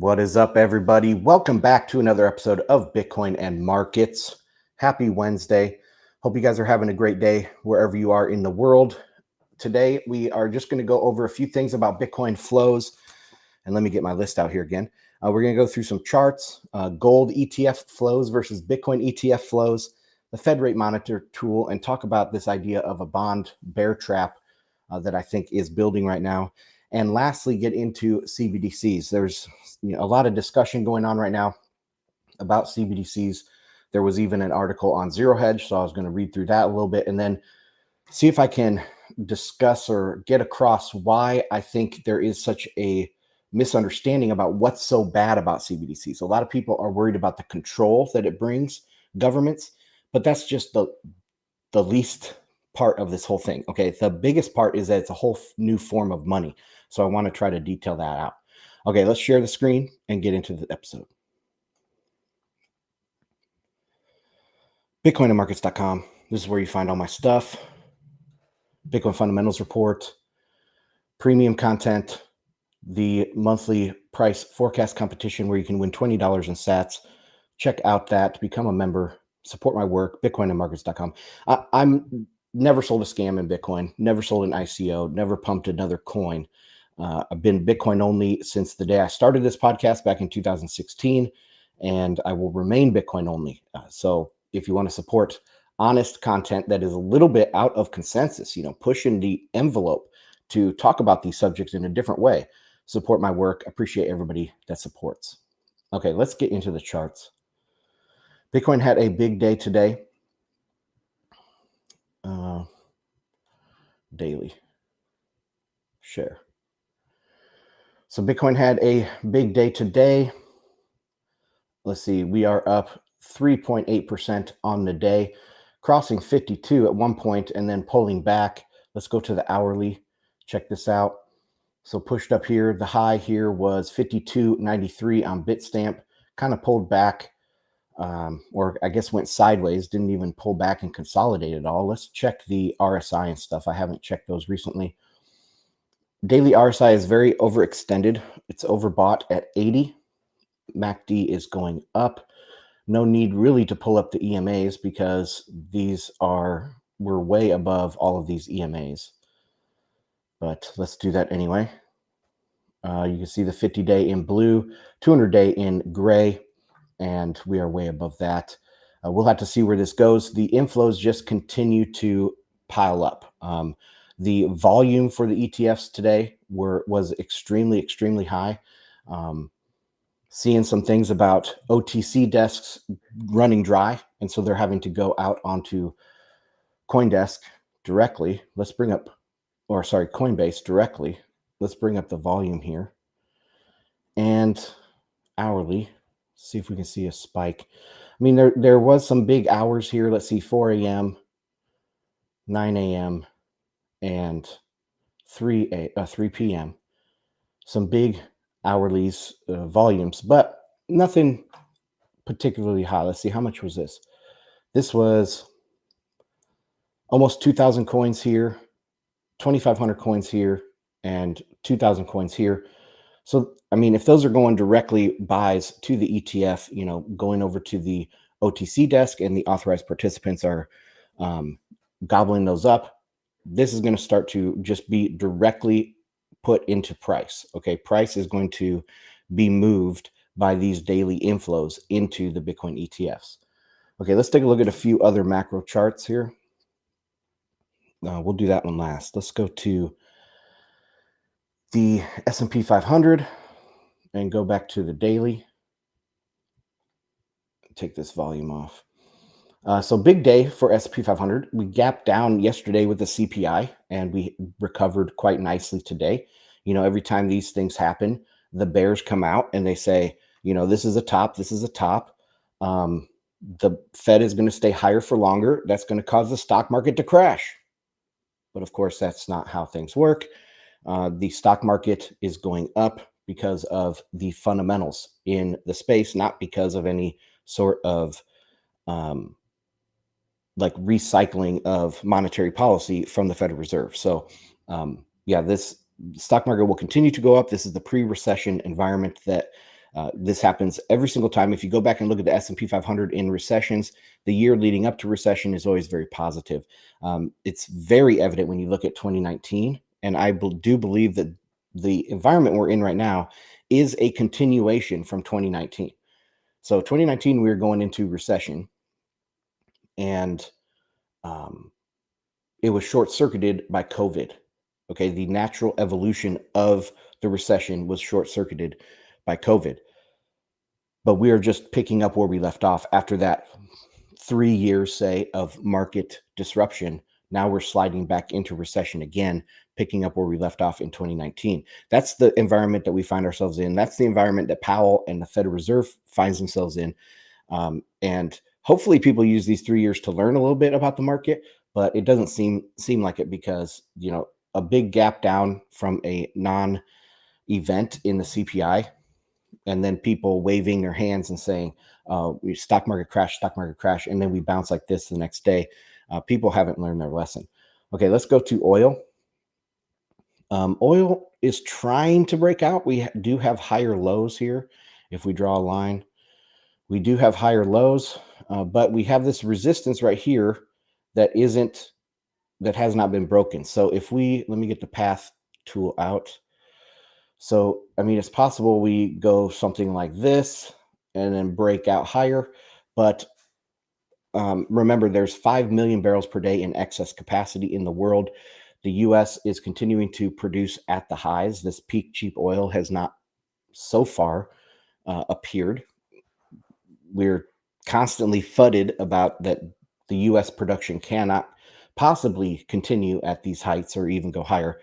What is up, everybody? Welcome back to another episode of Bitcoin and Markets. Happy Wednesday. Hope you guys are having a great day wherever you are in the world. Today, we are just going to go over a few things about Bitcoin flows. And let me get my list out here again. We're going to go through some charts, gold ETF flows versus Bitcoin ETF flows, the Fed rate monitor tool, and talk about this idea of a bond bear trap that I think is building right now. And lastly, get into CBDCs. There's a lot of discussion going on right now about CBDCs. There was even an article on Zero Hedge, so I was going to read through that a little bit and then see if I can discuss or get across why I think there is such a misunderstanding about what's so bad about CBDCs. A lot of people are worried about the control that it brings governments, but that's just the least part of this whole thing. Okay, the biggest part is that it's a whole new form of money. So I want to try to detail that out. Okay, let's share the screen and get into the episode. BitcoinandMarkets.com. This is where you find all my stuff. Bitcoin Fundamentals Report, premium content, the monthly price forecast competition where you can win $20 in sats. Check out that, become a member, support my work, BitcoinandMarkets.com. I'm never sold a scam in Bitcoin, never sold an ICO, never pumped another coin. I've been Bitcoin only since the day I started this podcast back in 2016, and I will remain Bitcoin only. So if you want to support honest content that is a little bit out of consensus, pushing the envelope to talk about these subjects in a different way, support my work. Appreciate everybody that supports. Okay, let's get into the charts. Bitcoin had a big day today. Daily share. So Bitcoin had a big day today. Let's see, we are up 3.8% on the day, crossing 52 at one point and then pulling back. Let's go to the hourly. Check this out. So pushed up here. The high here was 52.93 on Bitstamp, kind of pulled back, or I guess went sideways, didn't even pull back and consolidate at all. Let's check the RSI and stuff. I haven't checked those recently. Daily RSI is very overextended. It's overbought at 80. MACD is going up. No need really to pull up the EMAs because we're way above all of these EMAs. But let's do that anyway. You can see the 50-day in blue, 200-day in gray, and we are way above that. We'll have to see where this goes. The inflows just continue to pile up. The volume for the ETFs today was extremely, extremely high. Seeing some things about OTC desks running dry, and so they're having to go out onto CoinDesk directly. Coinbase directly. Let's bring up the volume here. And hourly, see if we can see a spike. I mean, there was some big hours here. Let's see, 4 a.m., 9 a.m., and 3 p.m. Some big hourlies volumes, but nothing particularly high. Let's see, how much was this? This was almost 2,000 coins here, 2,500 coins here, and 2,000 coins here. So, I mean, if those are going directly buys to the ETF, going over to the OTC desk and the authorized participants are gobbling those up, this is going to start to just be directly put into price. Okay, price is going to be moved by these daily inflows into the Bitcoin ETFs. Okay, let's take a look at a few other macro charts here. We'll do that one last. Let's go to the S&P 500 and go back to the daily. Take this volume off. So big day for S&P 500. We gapped down yesterday with the CPI and we recovered quite nicely today. Every time these things happen, the bears come out and they say, this is a top, this is a top. The Fed is going to stay higher for longer. That's going to cause the stock market to crash. But of course, that's not how things work. The stock market is going up because of the fundamentals in the space, not because of any sort of recycling of monetary policy from the Federal Reserve. So this stock market will continue to go up. This is the pre-recession environment that This happens every single time. If you go back and look at the S&P 500 in recessions, the year leading up to recession is always very positive. It's very evident when you look at 2019, and I do believe that the environment we're in right now is a continuation from 2019. So 2019, we were going into recession, and um, it was short-circuited by COVID. Okay, the natural evolution of the recession was short-circuited by COVID. But we are just picking up where we left off after that 3 years, say, of market disruption. Now we're sliding back into recession again, picking up where we left off in 2019. That's the environment that we find ourselves in. That's the environment that Powell and the Federal Reserve finds themselves in. And hopefully people use these 3 years to learn a little bit about the market, but it doesn't seem like it, because a big gap down from a non-event in the CPI, and then people waving their hands and saying, stock market crash, and then we bounce like this the next day. People haven't learned their lesson. Okay, let's go to oil. Oil is trying to break out. We do have higher lows here. If we draw a line, we do have higher lows, but we have this resistance right here that has not been broken. So let me get the path tool out. So, I mean, it's possible we go something like this and then break out higher. But remember, there's 5 million barrels per day in excess capacity in the world. The U.S. is continuing to produce at the highs. This peak cheap oil has not so far appeared. We're constantly fudded about that the U.S. production cannot possibly continue at these heights or even go higher.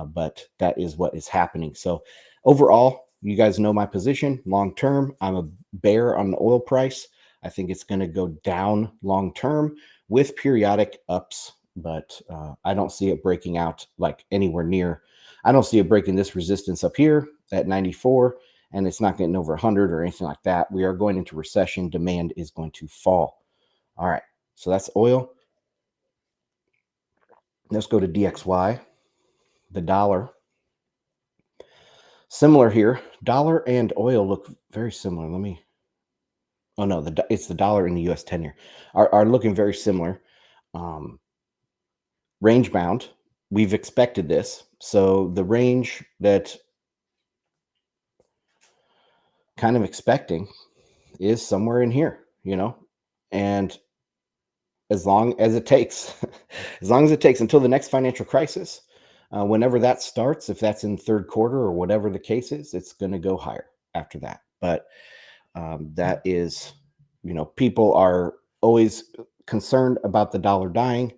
But that is what is happening. So overall, you guys know my position. Long term, I'm a bear on the oil price. I think it's going to go down long term with periodic ups, but I don't see it breaking out like anywhere near. I don't see it breaking this resistance up here at 94, and it's not getting over 100 or anything like that. We are going into recession. Demand is going to fall. All right, so that's oil. Let's go to DXY. The dollar. Similar here. Dollar and oil look very similar. Oh no, it's the dollar and the US 10-year are looking very similar. Range bound. We've expected this. So the range that kind of expecting is somewhere in here, and as long as it takes, as long as it takes until the next financial crisis, whenever that starts, if that's in third quarter or whatever the case is, it's going to go higher after that. But that is, people are always concerned about the dollar dying.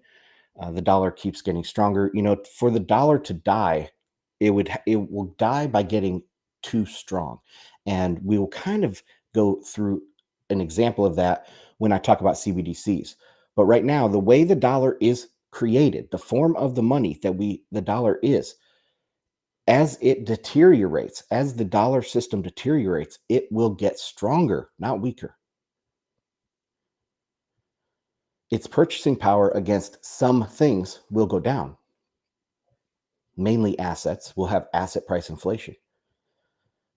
The dollar keeps getting stronger. For the dollar to die, it will die by getting too strong. And we will kind of go through an example of that when I talk about CBDCs. But right now, the way the dollar is created, the form of the money that the dollar is, as it deteriorates, as the dollar system deteriorates, it will get stronger, not weaker. Its purchasing power against some things will go down. Mainly assets. Will have asset price inflation.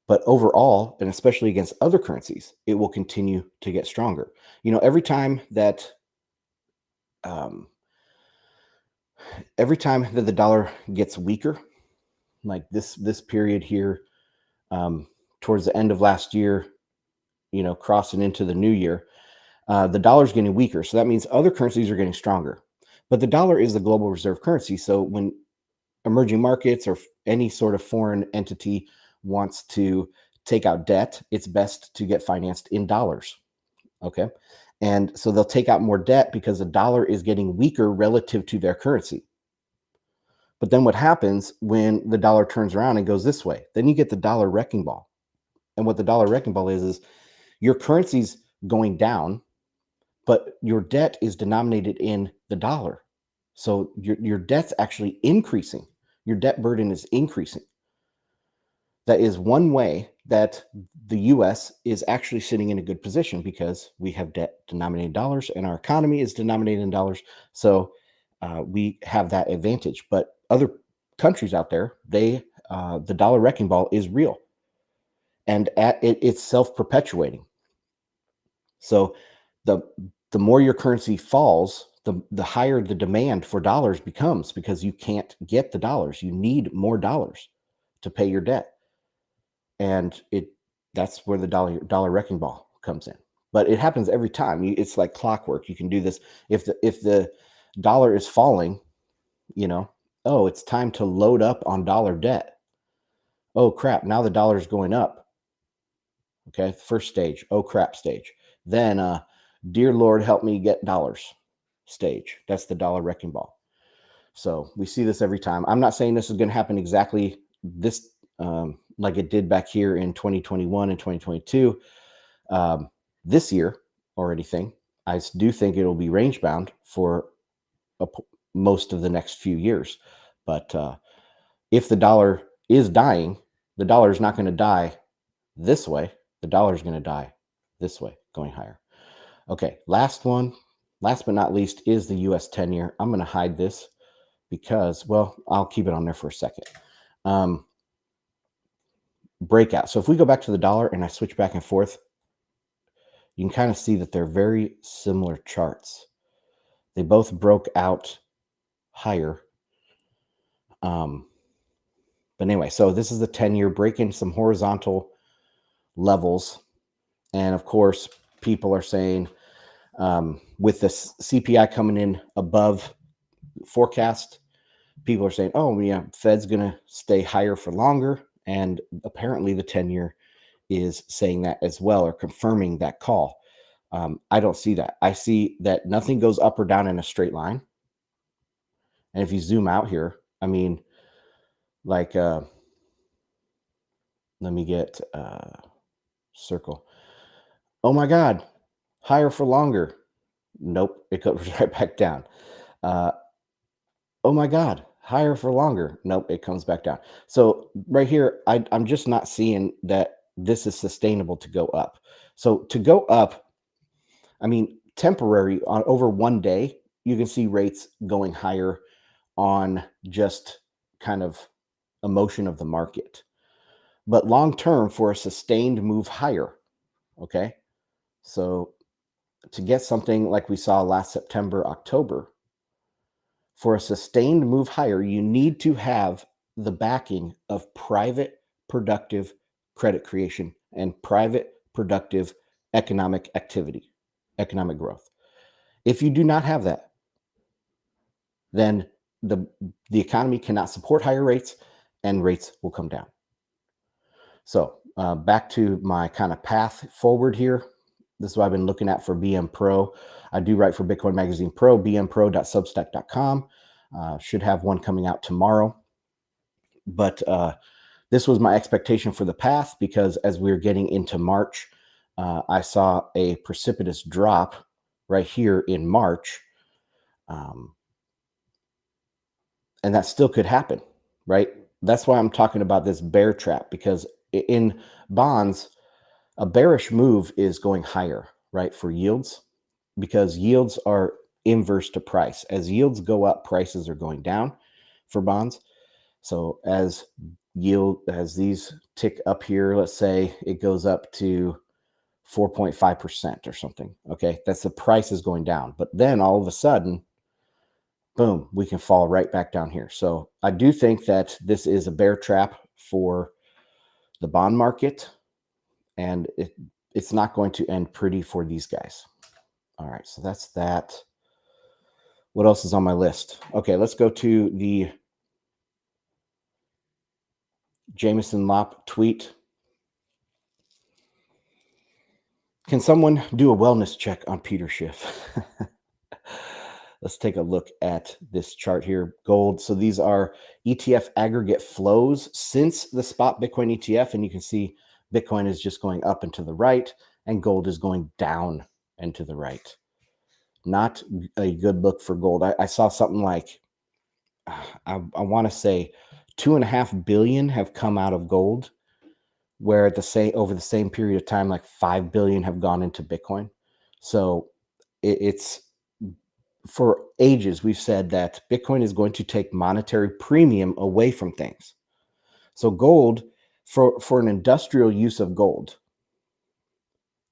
But overall, and especially against other currencies, it will continue to get stronger. Every time that the dollar gets weaker, like this period here, towards the end of last year, crossing into the new year, the dollar's getting weaker. So that means other currencies are getting stronger. But the dollar is the global reserve currency. So when emerging markets or any sort of foreign entity wants to take out debt, it's best to get financed in dollars. Okay. And so they'll take out more debt because the dollar is getting weaker relative to their currency. But then what happens when the dollar turns around and goes this way? Then you get the dollar wrecking ball. And what the dollar wrecking ball is your currency's going down, but your debt is denominated in the dollar. So your debt's actually increasing. Your debt burden is increasing. That is one way that the US is actually sitting in a good position, because we have debt denominated in dollars and our economy is denominated in dollars. So we have that advantage. But other countries out there, the dollar wrecking ball is real. and it's self-perpetuating. So the the more your currency falls, the higher the demand for dollars becomes, because you can't get the dollars. You need more dollars to pay your debt. And that's where the dollar wrecking ball comes in. But it happens every time. It's like clockwork. You can do this. If the dollar is falling, you know, oh, it's time to load up on dollar debt. Oh crap, now the dollar is going up. Okay, first stage, oh crap stage. Then dear Lord, help me get dollars stage. That's the dollar wrecking ball. So we see this every time. I'm not saying this is going to happen exactly this like it did back here in 2021 and 2022 this year or anything. I do think it'll be range bound for most of the next few years. But if the dollar is dying, the dollar is not going to die this way. The dollar is going to die this way, going higher. Okay, last but not least, is the US 10-year. I'm going to hide this because, well, I'll keep it on there for a second. Breakout. So if we go back to the dollar and I switch back and forth, you can kind of see that they're very similar charts. They both broke out higher. But anyway, so this is the 10-year breaking some horizontal levels. And of course, people are saying with the CPI coming in above forecast, people are saying, oh, yeah, Fed's going to stay higher for longer. And apparently the 10-year is saying that as well, or confirming that call. I don't see that. I see that nothing goes up or down in a straight line. And if you zoom out here, I mean, like, let me get circle. Oh my God, higher for longer. Nope, it goes right back down. Oh my God, higher for longer. Nope, it comes back down. So right here, I'm just not seeing that this is sustainable to go up. So to go up, I mean, temporary on over one day, you can see rates going higher on just kind of emotion of the market. But long term, for a sustained move higher, okay? So to get something like we saw last September, October, for a sustained move higher, you need to have the backing of private productive credit creation and private productive economic activity, economic growth. If you do not have that, then the economy cannot support higher rates, and rates will come down. So back to my kind of path forward here. This is what I've been looking at for BM Pro. I do write for Bitcoin Magazine Pro, bmpro.substack.com. Should have one coming out tomorrow. But this was my expectation for the path, because as we were getting into March, I saw a precipitous drop right here in March. And that still could happen, right? That's why I'm talking about this bear trap, because in bonds, a bearish move is going higher, right, for yields, because yields are inverse to price. As yields go up, prices are going down for bonds. So as these tick up here, let's say it goes up to 4.5% or something. Okay, that's the price is going down. But then all of a sudden, boom, we can fall right back down here. So I do think that this is a bear trap for the bond market, and it's not going to end pretty for these guys. All right, so that's that. What else is on my list? Okay, let's go to the Jameson Lopp tweet. Can someone do a wellness check on Peter Schiff? Let's take a look at this chart here. Gold. So these are ETF aggregate flows since the spot Bitcoin ETF. And you can see Bitcoin is just going up and to the right, and gold is going down and to the right. Not a good look for gold. I saw something like, I want to say 2.5 billion have come out of gold, where over the same period of time, like 5 billion have gone into Bitcoin. So it's, for ages, we've said that Bitcoin is going to take monetary premium away from things. So gold For an industrial use of gold,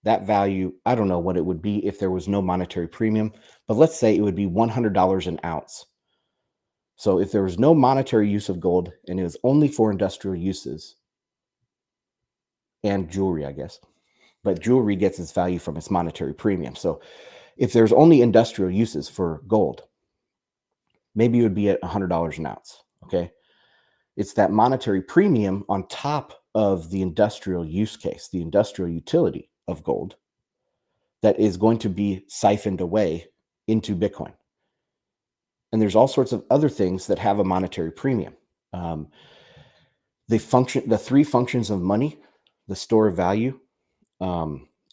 that value, I don't know what it would be if there was no monetary premium, but let's say it would be $100 an ounce. So if there was no monetary use of gold and it was only for industrial uses and jewelry, I guess, but jewelry gets its value from its monetary premium. So if there's only industrial uses for gold, maybe it would be at $100 an ounce. Okay. It's that monetary premium on top of the industrial use case, the industrial utility of gold, that is going to be siphoned away into Bitcoin. And there's all sorts of other things that have a monetary premium. The three functions of money: the store of value,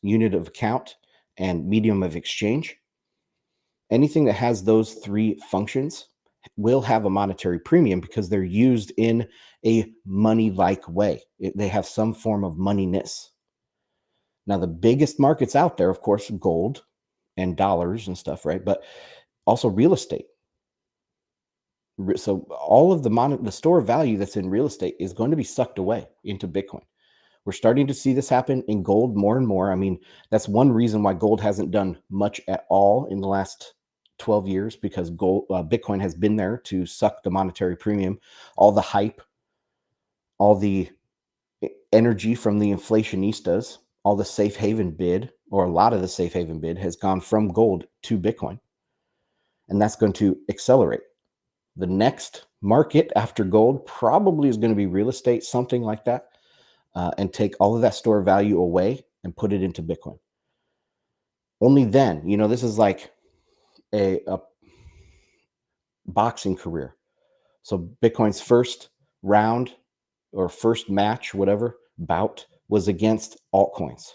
unit of account, and medium of exchange. Anything that has those three functions will have a monetary premium because they're used in a money-like way. They have some form of moneyness. Now, the biggest markets out there, of course, gold and dollars and stuff, right? But also real estate. So all of the store of value that's in real estate is going to be sucked away into Bitcoin. We're starting to see this happen in gold more and more. I mean, that's one reason why gold hasn't done much at all in the last 12 years, because Bitcoin has been there to suck the monetary premium, all the hype, all the energy from the inflationistas, all the safe haven bid, or a lot of the safe haven bid has gone from gold to Bitcoin. And that's going to accelerate. The next market after gold probably is going to be real estate, something like that, and take all of that store of value away and put it into Bitcoin. Only then, this is like a boxing career. So Bitcoin's first round or first match, whatever, bout was against altcoins.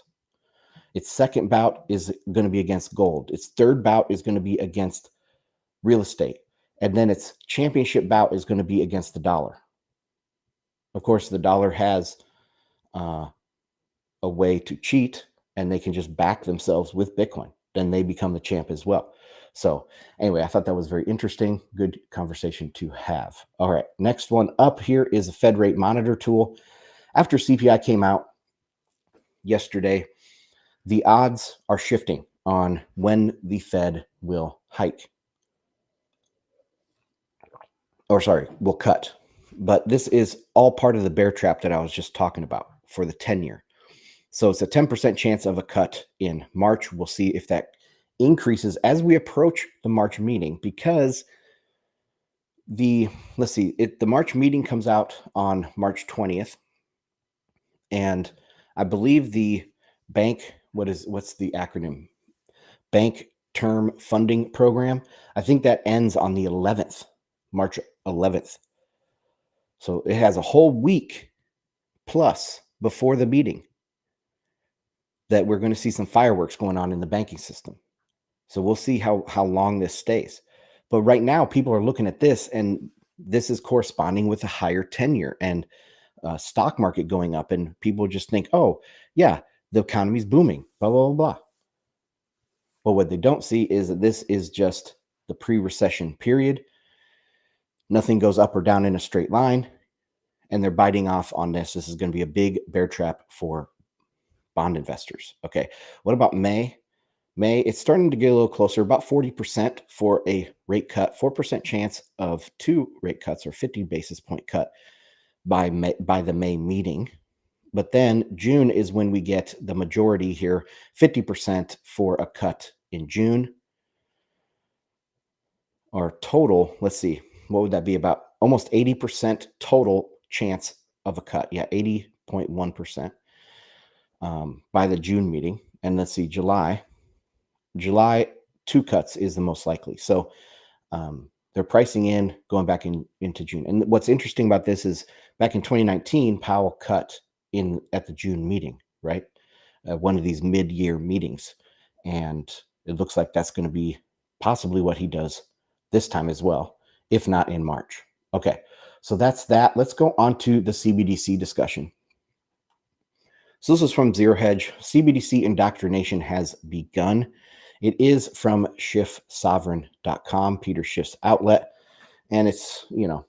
Its second bout is going to be against gold. Its third bout is going to be against real estate. And then its championship bout is going to be against the dollar. Of course, the dollar has a way to cheat, and they can just back themselves with Bitcoin. Then they become the champ as well. So anyway, I thought that was very interesting. Good conversation to have. All right, next one up here is a Fed rate monitor tool. After CPI came out yesterday, the odds are shifting on when the Fed will hike. Will cut. But this is all part of the bear trap that I was just talking about for the 10-year. So it's a 10% chance of a cut in March. We'll see if that increases as we approach the March meeting, because the March meeting comes out on March 20th. And I believe the bank, what's the acronym? Bank Term Funding Program. I think that ends on the 11th, March 11th. So it has a whole week plus before the meeting that we're going to see some fireworks going on in the banking system. So we'll see how long this stays. But right now, people are looking at this, and this is corresponding with a higher 10-year and stock market going up. And people just think, oh, yeah, the economy's booming, blah, blah, blah, blah. But what they don't see is that this is just the pre-recession period. Nothing goes up or down in a straight line, and they're biting off on this. This is going to be a big bear trap for bond investors. Okay, what about May? May, it's starting to get a little closer, about 40% for a rate cut, 4% chance of 2 rate cuts or 50 basis point cut by the May meeting. But then June is when we get the majority here, 50% for a cut in June. Or total, let's see, what would that be? About almost 80% total chance of a cut. Yeah, 80.1% by the June meeting. And let's see, July 2 cuts is the most likely. So they're pricing in going back into June. And what's interesting about this is back in 2019, Powell cut at the June meeting, right? One of these mid-year meetings. And it looks like that's going to be possibly what he does this time as well, if not in March. Okay, so that's that. Let's go on to the CBDC discussion. So this is from Zero Hedge. CBDC indoctrination has begun. It is from SchiffSovereign.com, Peter Schiff's outlet. And it's, I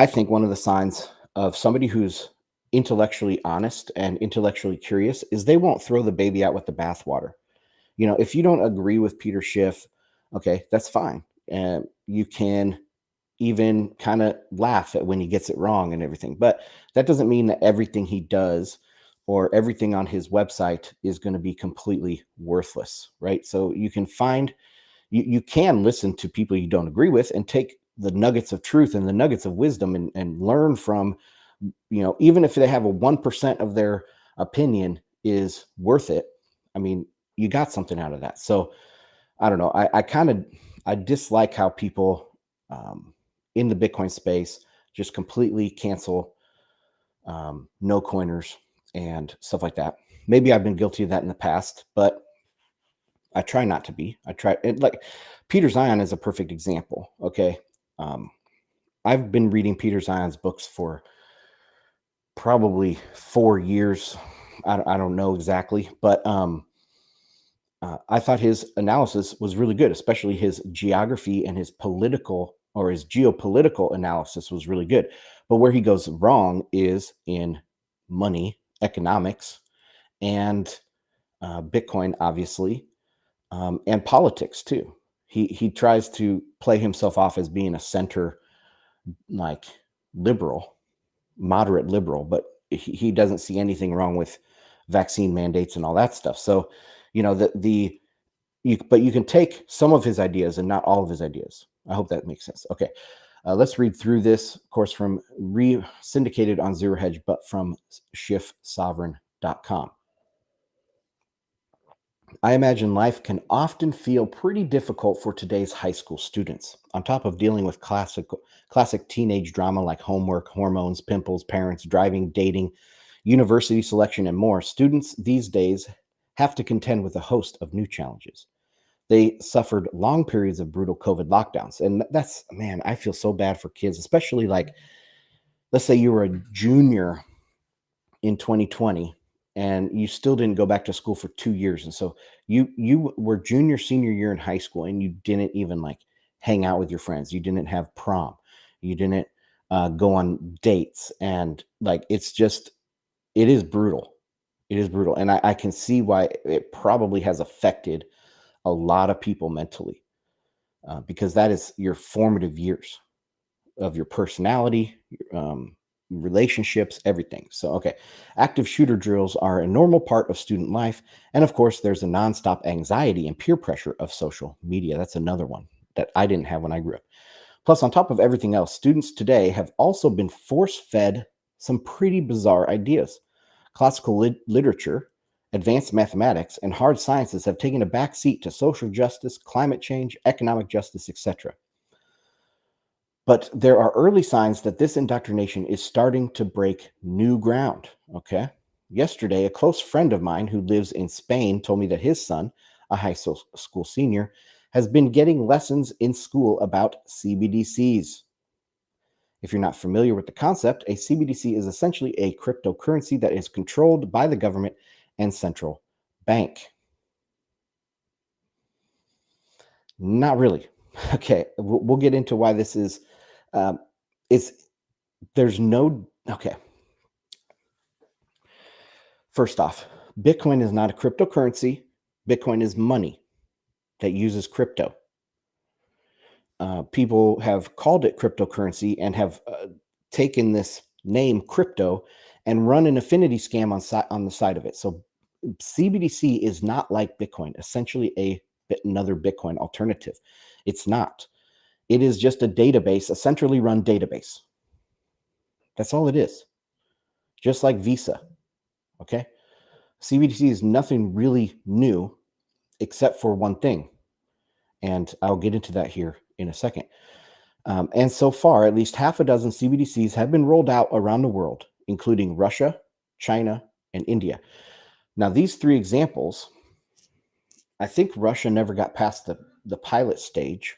think one of the signs of somebody who's intellectually honest and intellectually curious is they won't throw the baby out with the bathwater. If you don't agree with Peter Schiff, okay, that's fine. And you can even kind of laugh at when he gets it wrong and everything. But that doesn't mean that everything he does or everything on his website is going to be completely worthless, right? So you can listen to people you don't agree with and take the nuggets of truth and the nuggets of wisdom and learn from, even if they have a 1% of their opinion is worth it. I mean, you got something out of that. So I don't know. I dislike how people in the Bitcoin space just completely cancel no coiners and stuff like that. Maybe I've been guilty of that in the past, but I try not to be. Like Peter Zion is a perfect example. Okay. Um, I've been reading Peter Zion's books for probably 4 years. I don't know exactly, but I thought his analysis was really good, especially his geography and his political or his geopolitical analysis was really good. But where he goes wrong is in money, economics, and Bitcoin, obviously, and politics too. He tries to play himself off as being a center, like liberal, moderate liberal, but he doesn't see anything wrong with vaccine mandates and all that stuff. So, but you can take some of his ideas and not all of his ideas. I hope that makes sense. Okay, let's read through this, of course, from syndicated on Zero Hedge, but from shiftsovereign.com. I imagine life can often feel pretty difficult for today's high school students. On top of dealing with classic teenage drama like homework, hormones, pimples, parents, driving, dating, university selection, and more, students these days have to contend with a host of new challenges. They suffered long periods of brutal COVID lockdowns. And man, I feel so bad for kids, especially like, let's say you were a junior in 2020 and you still didn't go back to school for 2 years. And so you were senior year in high school and you didn't even like hang out with your friends. You didn't have prom. You didn't go on dates. And like, it is brutal. It is brutal. And I can see why it probably has affected a lot of people mentally, because that is your formative years of your personality, relationships, everything. So, okay, active shooter drills are a normal part of student life. And of course, there's a nonstop anxiety and peer pressure of social media. That's another one that I didn't have when I grew up. Plus, on top of everything else, students today have also been force-fed some pretty bizarre ideas. Classical literature, advanced mathematics, and hard sciences have taken a back seat to social justice, climate change, economic justice, etc. But there are early signs that this indoctrination is starting to break new ground. Okay. Yesterday, a close friend of mine who lives in Spain told me that his son, a high school senior, has been getting lessons in school about CBDCs. If you're not familiar with the concept, a CBDC is essentially a cryptocurrency that is controlled by the government and central bank. Not really. Okay, we'll get into why this is. There's no. Okay. First off, Bitcoin is not a cryptocurrency. Bitcoin is money that uses crypto. People have called it cryptocurrency and have taken this name crypto and run an affinity scam on the side of it. So CBDC is not like Bitcoin, essentially another Bitcoin alternative. It's not. It is just a database, a centrally run database. That's all it is. Just like Visa. Okay. CBDC is nothing really new except for one thing. And I'll get into that here in a second. And so far, at least half a dozen CBDCs have been rolled out around the world, including Russia, China, and India. Now, these three examples, I think Russia never got past the pilot stage.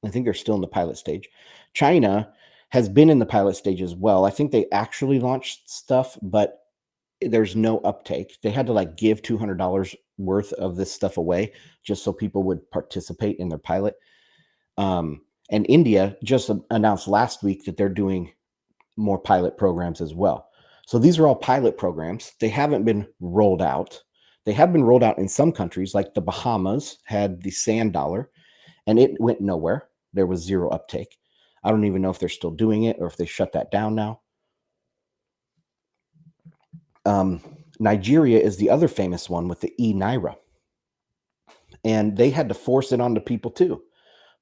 I think they're still in the pilot stage. China has been in the pilot stage as well. I think they actually launched stuff, but there's no uptake. They had to like give $200 worth of this stuff away just so people would participate in their pilot. And India just announced last week that they're doing more pilot programs as well. So these are all pilot programs. They haven't been rolled out. They have been rolled out in some countries, like the Bahamas had the sand dollar, and it went nowhere. There was zero uptake. I don't even know if they're still doing it or if they shut that down now. Nigeria is the other famous one with the e-Naira, and they had to force it onto people too.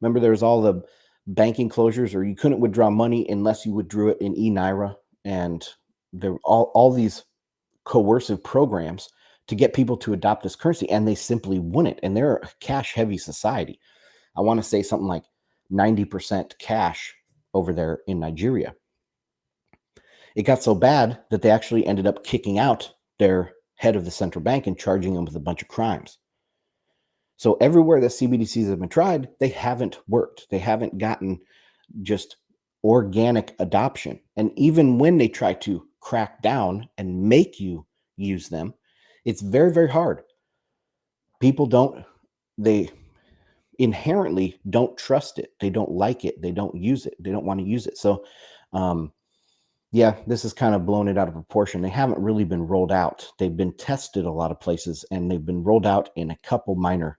Remember, there was all the banking closures, or you couldn't withdraw money unless you withdrew it in e-Naira, and there were all these coercive programs to get people to adopt this currency, and they simply wouldn't. And they're a cash-heavy society. I want to say something like 90% cash over there in Nigeria. It got so bad that they actually ended up kicking out their head of the central bank and charging them with a bunch of crimes. So everywhere that CBDCs have been tried, they haven't worked. They haven't gotten just organic adoption. And even when they try to crack down and make you use them, it's very, very hard. People they inherently don't trust it. They don't like it. They don't use it. They don't want to use it. So, yeah, this has kind of blown it out of proportion. They haven't really been rolled out. They've been tested a lot of places, and they've been rolled out in a couple minor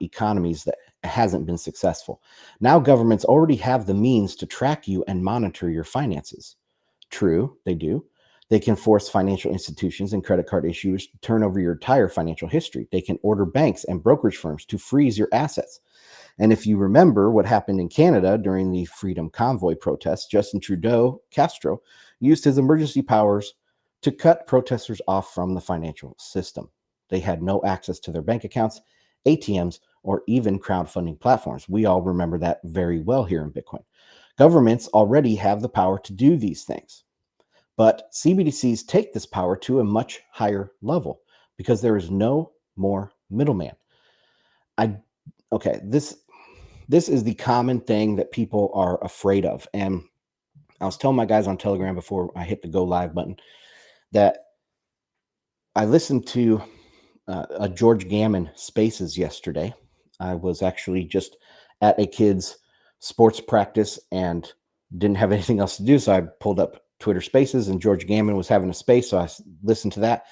economies that hasn't been successful. Now governments already have the means to track you and monitor your finances. True, they do. They can force financial institutions and credit card issuers to turn over your entire financial history. They can order banks and brokerage firms to freeze your assets. And if you remember what happened in Canada during the Freedom Convoy protests, Justin Trudeau Castro used his emergency powers to cut protesters off from the financial system. They had no access to their bank accounts, ATMs, or even crowdfunding platforms. We all remember that very well here in Bitcoin. Governments already have the power to do these things, but CBDCs take this power to a much higher level because there is no more middleman. This is the common thing that people are afraid of. And I was telling my guys on Telegram before I hit the go live button that I listened to a George Gammon Spaces yesterday. I was actually just at a kid's sports practice and didn't have anything else to do. So I pulled up Twitter Spaces, and George Gammon was having a space. So I listened to that,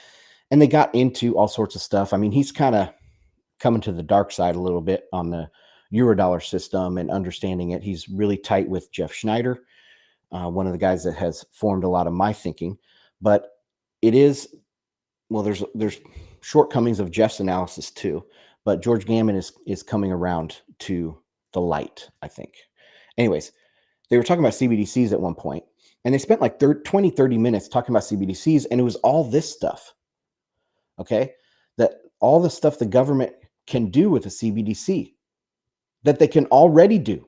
and they got into all sorts of stuff. I mean, he's kind of coming to the dark side a little bit on the Eurodollar system and understanding it. He's really tight with Jeff Schneider, one of the guys that has formed a lot of my thinking. But it is, well, there's shortcomings of Jeff's analysis too. But George Gammon is coming around to the light, I think. Anyways, they were talking about CBDCs at one point, and they spent like 30 minutes talking about CBDCs, and it was all this stuff. Okay, that all the stuff the government can do with a CBDC that they can already do.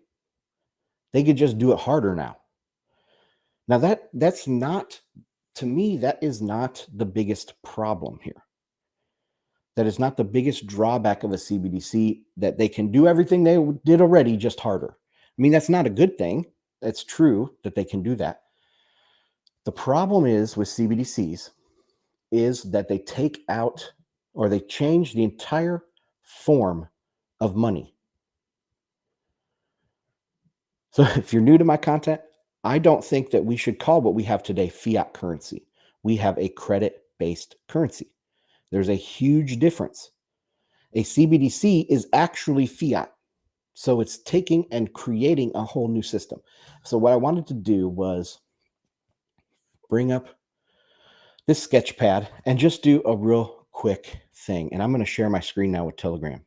They could just do it harder now. Now that's not, to me, that is not the biggest problem here. That is not the biggest drawback of a CBDC, that they can do everything they did already, just harder. I mean, that's not a good thing. That's true that they can do that. The problem is with CBDCs is that they take out, or they change the entire form of money. So if you're new to my content, I don't think that we should call what we have today fiat currency. We have a credit-based currency. There's a huge difference. A CBDC is actually fiat. So it's taking and creating a whole new system. So what I wanted to do was bring up this sketch pad and just do a real quick thing. And I'm going to share my screen now with Telegram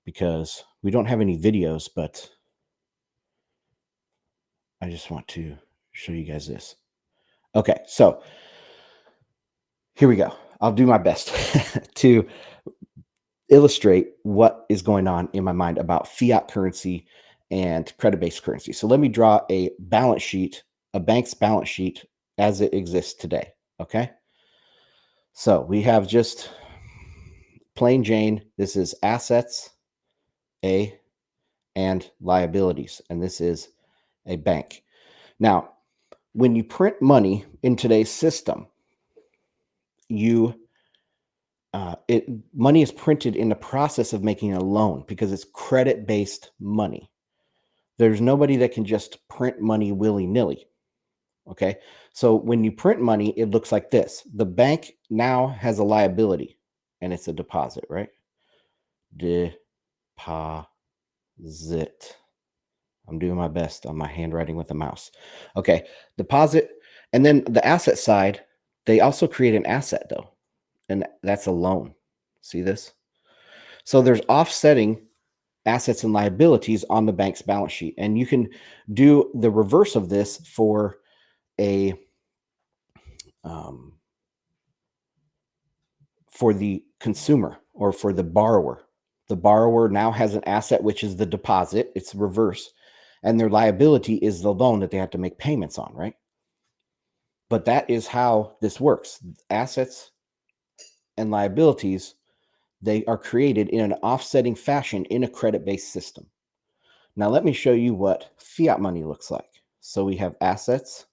because we don't have any videos, but I just want to show you guys this. Okay, so here we go. I'll do my best to illustrate what is going on in my mind about fiat currency and credit-based currency. So let me draw a balance sheet, a bank's balance sheet as it exists today, okay? So we have just plain Jane. This is assets, A, and liabilities, and this is a bank. Now, when you print money in today's system, money is printed in the process of making a loan because it's credit-based money. There's nobody that can just print money willy-nilly. Okay. So when you print money, it looks like this. The bank now has a liability and it's a deposit, right? Deposit. I'm doing my best on my handwriting with a mouse. Okay. Deposit. And then the asset side, they also create an asset though. And that's a loan. See this? So there's offsetting assets and liabilities on the bank's balance sheet. And you can do the reverse of this a um, for the consumer or for the borrower. The borrower now has an asset, which is the deposit. It's reverse. And their liability is the loan that they have to make payments on, right? But that is how this works. Assets and liabilities, they are created in an offsetting fashion in a credit-based system. Now, let me show you what fiat money looks like. So we have assets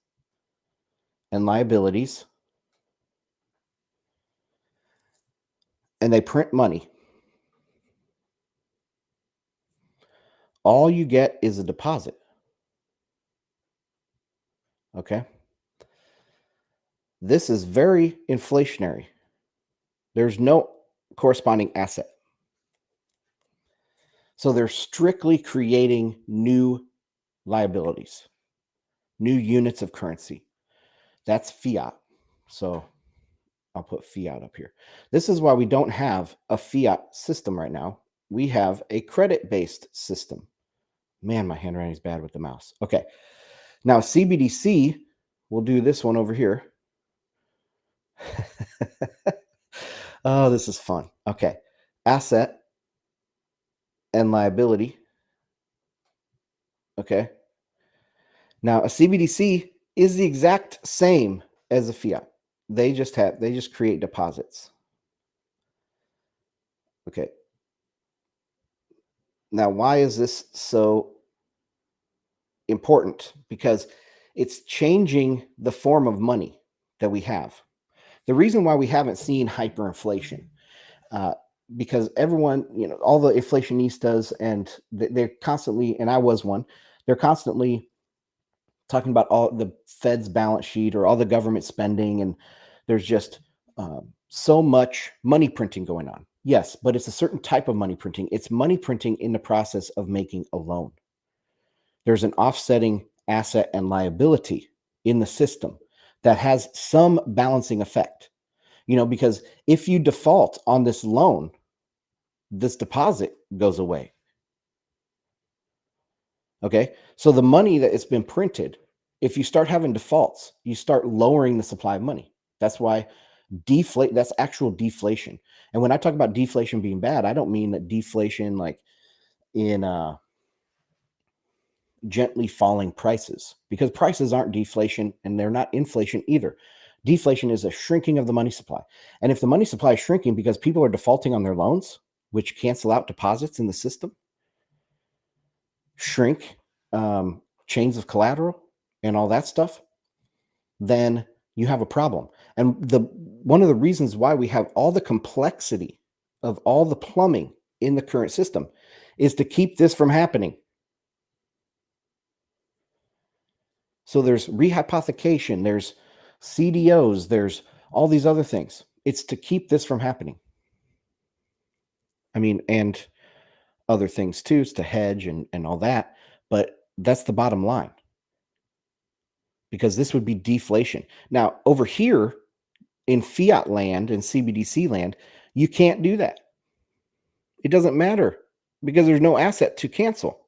and liabilities, and they print money. All you get is a deposit. Okay. This is very inflationary. There's no corresponding asset. So they're strictly creating new liabilities, new units of currency. That's fiat. So I'll put fiat up here. This is why we don't have a fiat system right now. We have a credit-based system. Man, my handwriting is bad with the mouse. Okay. Now, CBDC, we'll do this one over here. Oh, this is fun. Okay. Asset and liability. Okay. Now, a CBDC is the exact same as a fiat. They just create deposits. Okay. Now, why is this so important? Because it's changing the form of money that we have. The reason why we haven't seen hyperinflation, because everyone, all the inflationistas, and they're constantly, and I was one, they're constantly talking about all the Fed's balance sheet or all the government spending, and there's just so much money printing going on. Yes, but it's a certain type of money printing. It's money printing in the process of making a loan. There's an offsetting asset and liability in the system that has some balancing effect. Because if you default on this loan, this deposit goes away. Okay. So the money that it's been printed, if you start having defaults, you start lowering the supply of money. That's why that's actual deflation. And when I talk about deflation being bad, I don't mean that deflation like in gently falling prices, because prices aren't deflation and they're not inflation either. Deflation is a shrinking of the money supply. And if the money supply is shrinking because people are defaulting on their loans, which cancel out deposits in the system, shrink chains of collateral and all that stuff, then you have a problem. And one of the reasons why we have all the complexity of all the plumbing in the current system is to keep this from happening. So there's rehypothecation, there's CDOs, there's all these other things. It's to keep this from happening. I mean, and other things too, is to hedge and all that. But that's the bottom line, because this would be deflation. Now, over here in fiat land and CBDC land, you can't do that. It doesn't matter because there's no asset to cancel.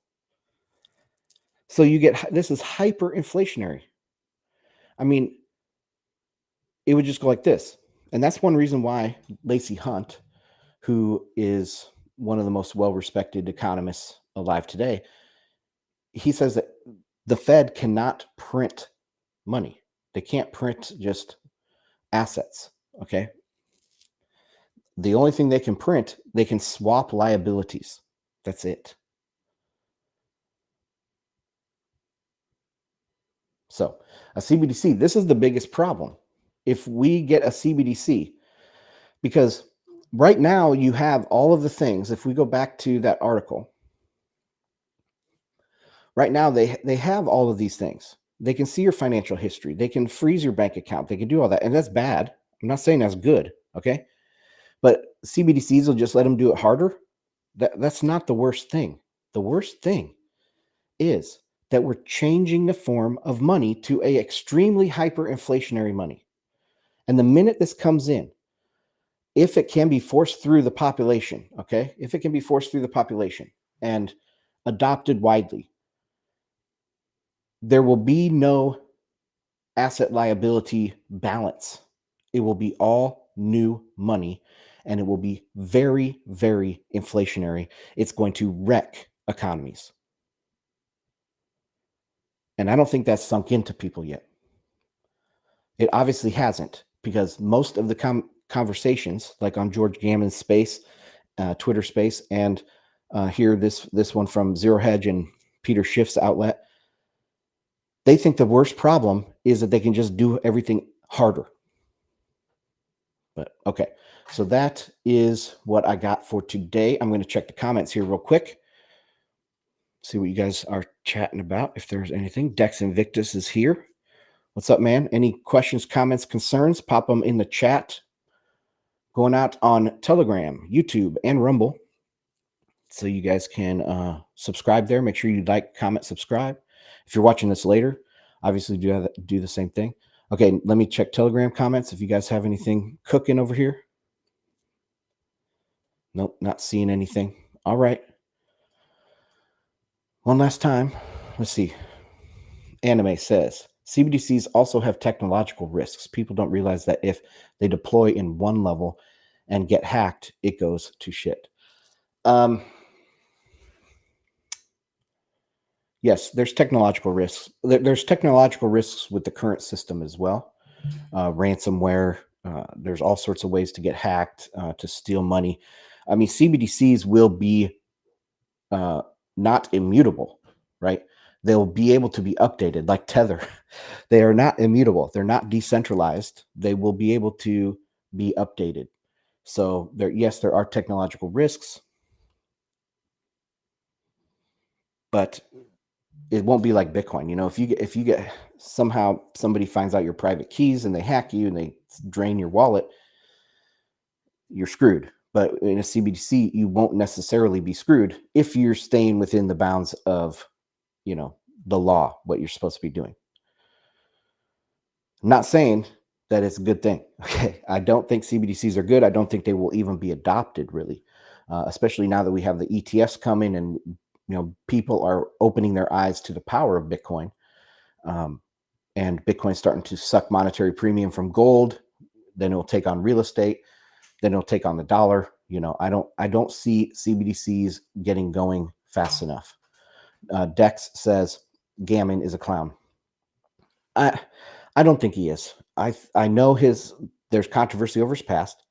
So this is hyperinflationary. I mean, it would just go like this. And that's one reason why Lacey Hunt, who is one of the most well-respected economists alive today, he says that the Fed cannot print money. They can't print just assets, okay? The only thing they can print, they can swap liabilities. That's it. So a CBDC, this is the biggest problem. If we get a CBDC, because right now you have all of the things, if we go back to that article, right now they have all of these things. They can see your financial history. They can freeze your bank account. They can do all that. And that's bad. I'm not saying that's good. Okay. But CBDCs will just let them do it harder. That's not the worst thing. The worst thing is that we're changing the form of money to a extremely hyperinflationary money. And the minute this comes in, if it can be forced through the population, okay, if it can be forced through the population and adopted widely, there will be no asset liability balance. It will be all new money and it will be very, very inflationary. It's going to wreck economies. And I don't think that's sunk into people yet. It obviously hasn't, because most of the conversations, like on George Gammon's space, Twitter space, and here this one from Zero Hedge and Peter Schiff's outlet, they think the worst problem is that they can just do everything harder. But okay, so that is what I got for today. I'm going to check the comments here real quick. See what you guys are chatting about, if there's anything. Dex Invictus is here. What's up, man? Any questions, comments, concerns? Pop them in the chat. Going out on Telegram, YouTube, and Rumble. So you guys can subscribe there. Make sure you like, comment, subscribe. If you're watching this later, obviously do the same thing. Okay, let me check Telegram comments if you guys have anything cooking over here. Nope, not seeing anything. All right. One last time. Let's see. Anime says, CBDCs also have technological risks. People don't realize that if they deploy in one level and get hacked, it goes to shit. Yes, there's technological risks. There's technological risks with the current system as well. Ransomware. There's all sorts of ways to get hacked, to steal money. I mean, CBDCs will be not immutable, right? They'll be able to be updated like Tether. They are not immutable. They're not decentralized. They will be able to be updated. So yes, there are technological risks, but it won't be like Bitcoin. You know, if you get somehow somebody finds out your private keys and they hack you and they drain your wallet, you're screwed. But in a CBDC, you won't necessarily be screwed if you're staying within the bounds of, you know, the law, what you're supposed to be doing. I'm not saying that it's a good thing. Okay. I don't think CBDCs are good. I don't think they will even be adopted, really, especially now that we have the ETFs coming and, you know, people are opening their eyes to the power of Bitcoin. And Bitcoin's starting to suck monetary premium from gold. Then it'll take on real estate. Then it'll take on the dollar. You know, I don't see CBDCs getting going fast enough. Dex says Gammon is a clown. I don't think he is. I know there's controversy over his past.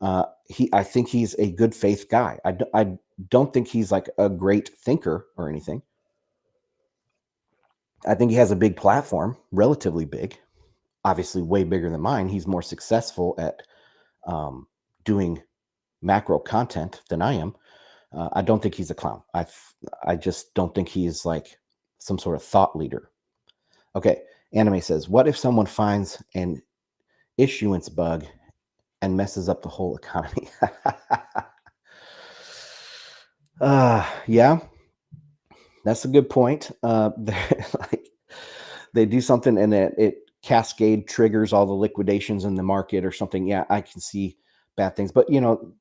I think he's a good faith guy. I don't think he's like a great thinker or anything. I think he has a big platform, relatively big, obviously way bigger than mine. He's more successful at doing macro content than I am. I don't think he's a clown. I just don't think he's like some sort of thought leader. Okay, Anime says, what if someone finds an issuance bug and messes up the whole economy? Yeah, that's a good point. Like they do something and it cascade triggers all the liquidations in the market or something. Yeah, I can see bad things, but you know,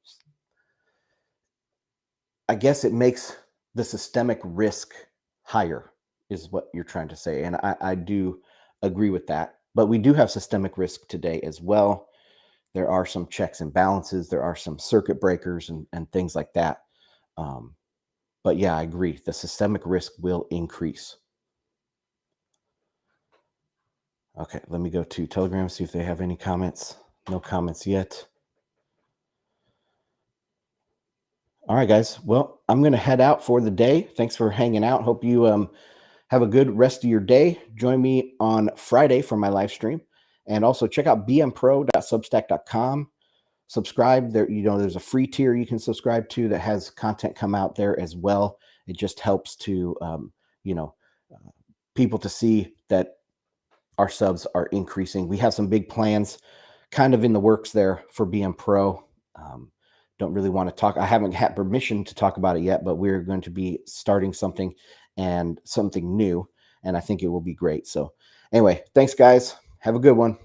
I guess it makes the systemic risk higher, is what you're trying to say. And I do agree with that. But we do have systemic risk today as well. There are some checks and balances. There are some circuit breakers and things like that. But yeah, I agree. The systemic risk will increase. Okay, let me go to Telegram, see if they have any comments. No comments yet. All right, guys. Well, I'm going to head out for the day. Thanks for hanging out. Hope you have a good rest of your day. Join me on Friday for my live stream. And also check out bmpro.substack.com. Subscribe there. You know, there's a free tier you can subscribe to that has content come out there as well. It just helps to, you know, people to see that our subs are increasing. We have some big plans kind of in the works there for BM Pro. Don't really want to talk. I haven't had permission to talk about it yet, but we're going to be starting something and something new, and I think it will be great. So anyway, thanks guys. Have a good one.